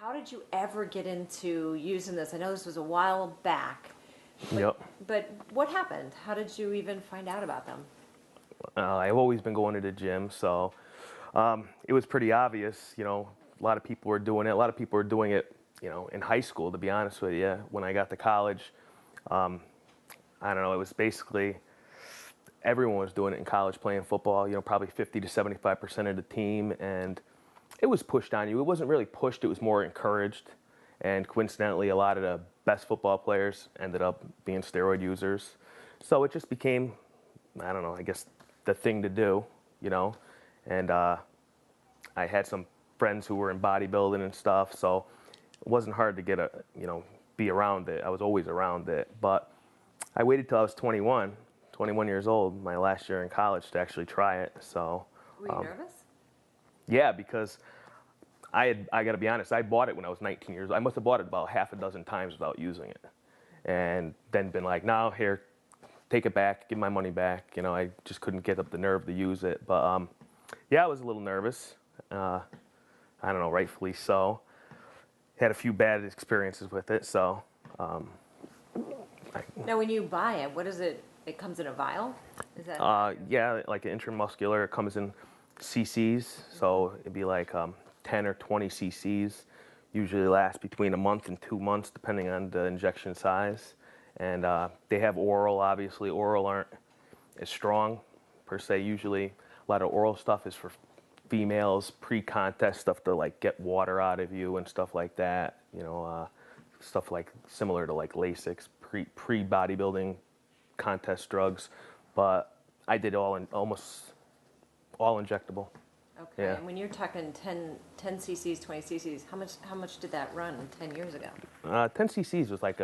how did you ever get into using this? I know this was a while back. Yep. But what happened? How did you even find out about them? I've always been going to the gym, so it was pretty obvious. A lot of people were doing it. A lot of people were doing it, in high school, to be honest with you. When I got to college, I don't know, it was basically everyone was doing it in college playing football, probably 50 to 75% of the team. And it was pushed on you. It wasn't really pushed, it was more encouraged. And coincidentally, a lot of the best football players ended up being steroid users. So it just became, I don't know, I guess the thing to do, And I had some friends who were in bodybuilding and stuff, so it wasn't hard to get be around it. I was always around it. But I waited till I was 21 years old, my last year in college, to actually try it. So were you nervous? Yeah, because I got to be honest, I bought it when I was 19 years old. I must have bought it about half a dozen times without using it. And then been like, no, here, take it back, give my money back. I just couldn't get up the nerve to use it. But yeah, I was a little nervous. I don't know, rightfully so. Had a few bad experiences with it, so. Now, when you buy it, what is it? It comes in a vial? Is that? Yeah, like an intramuscular. It comes in cc's, so it'd be like 10 or 20 cc's. Usually lasts between a month and 2 months, depending on the injection size. And they have oral, obviously. Oral aren't as strong, per se. Usually, a lot of oral stuff is for females, pre-contest stuff to like get water out of you and stuff like that. Stuff like similar to like Lasix, pre-bodybuilding contest drugs. But I did almost all injectable. Okay. Yeah. And when you're talking 10 cc's, 20 cc's, how much did that run 10 years ago? 10 cc's was like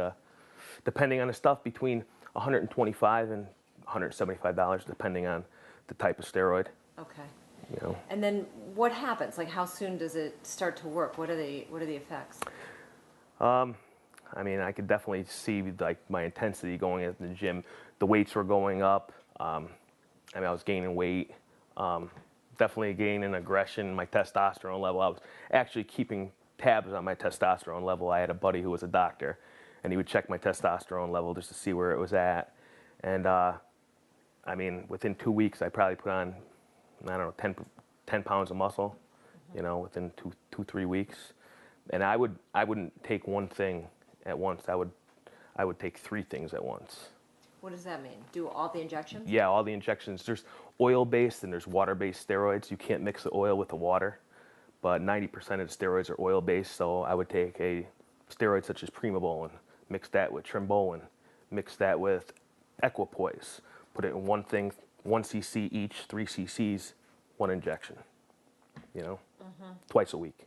depending on the stuff, between $125 and $175, depending on the type of steroid. Okay. You know. And then what happens? Like, how soon does it start to work? What are the effects? I mean, I could definitely see like my intensity going at the gym. The weights were going up. I was gaining weight. Definitely gaining aggression. My testosterone level. I was actually keeping tabs on my testosterone level. I had a buddy who was a doctor, and he would check my testosterone level just to see where it was at. And within 2 weeks, I probably put on, 10 pounds of muscle. Within 3 weeks. And I wouldn't take one thing at once. I would take 3 things at once. What does that mean? Do all the injections? Yeah, all the injections. There's oil-based and there's water-based steroids. You can't mix the oil with the water, but 90% of the steroids are oil-based. So I would take a steroid such as Primobolan, mix that with Trimbolin, mix that with Equipoise, put it in one thing, 1 cc each, 3 cc's, 1 injection. Twice a week.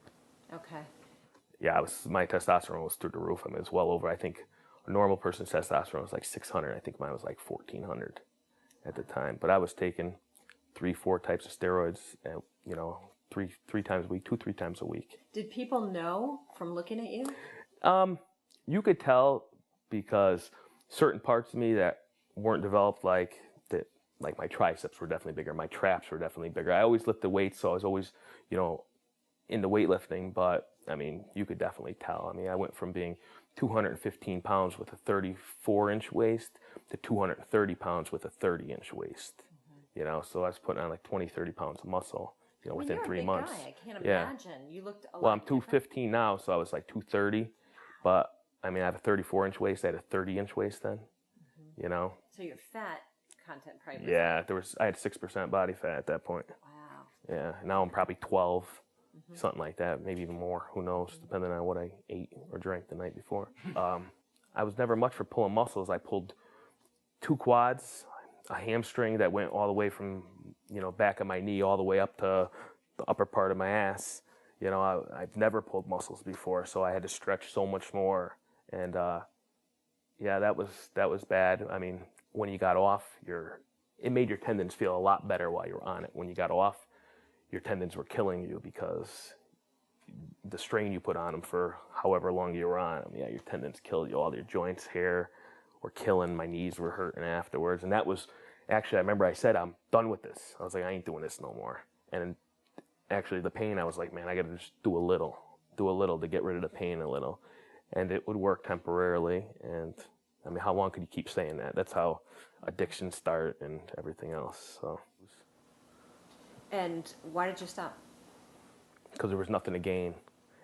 Okay. Yeah, my testosterone was through the roof. It was well over, I think, a normal person's testosterone was like 600. I think mine was like 1,400 at the time. But I was taking 3-4 types of steroids, three times a week, 2-3 times a week. Did people know from looking at you? You could tell because certain parts of me that weren't developed, like my triceps were definitely bigger. My traps were definitely bigger. I always lifted weights, so I was always, into weightlifting, but you could definitely tell. I went from being 215 pounds with a 34-inch waist to 230 pounds with a 30-inch waist. So I was putting on like 20, 30 pounds of muscle, within you're 3 a big months. Guy. I can't imagine. You looked a lot. Well, I'm 215 now, so I was like 230, but I have a 34-inch waist. I had a 30-inch waist then, So your fat content probably. Yeah, I had 6% body fat at that point. Wow. Yeah, now I'm probably 12. Something like that, maybe even more. Who knows, depending on what I ate or drank the night before. I was never much for pulling muscles. I pulled 2 quads, a hamstring that went all the way from, back of my knee all the way up to the upper part of my ass. I've never pulled muscles before, so I had to stretch so much more. And yeah, that was bad. When you got off, it made your tendons feel a lot better while you were on it. When you got off, your tendons were killing you because the strain you put on them for however long you were on them. Yeah, your tendons killed you. All your joints, hair were killing. My knees were hurting afterwards. And that was, actually, I remember I said, I'm done with this. I was like, I ain't doing this no more. And actually the pain, I was like, man, I got to just do a little do a little to get rid of the pain a little, and it would work temporarily. And I mean, how long could you keep saying that? That's how addictions start and everything else. So, And why did you stop? because there was nothing to gain.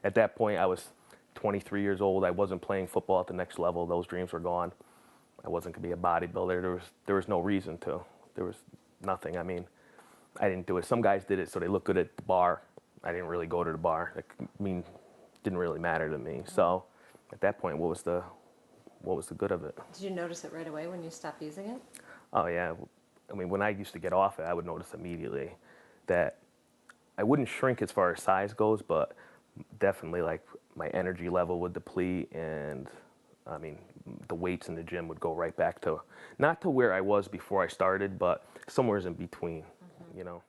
At that point, I was 23 years old. I wasn't playing football at the next level. Those dreams were gone. I wasn't going to be a bodybuilder. There was no reason to. There was nothing. I mean, I didn't do it. Some guys did it so they look good at the bar. I didn't really go to the bar. I mean, didn't really matter to me. So, at that point, what was the good of it? Did you notice it right away when you stopped using it? Oh yeah. I mean, when I used to get off it, I would notice immediately that I wouldn't shrink as far as size goes, but definitely like my energy level would deplete, and I mean the weights in the gym would go right back to not to where I was before I started, but somewhere in between, you know.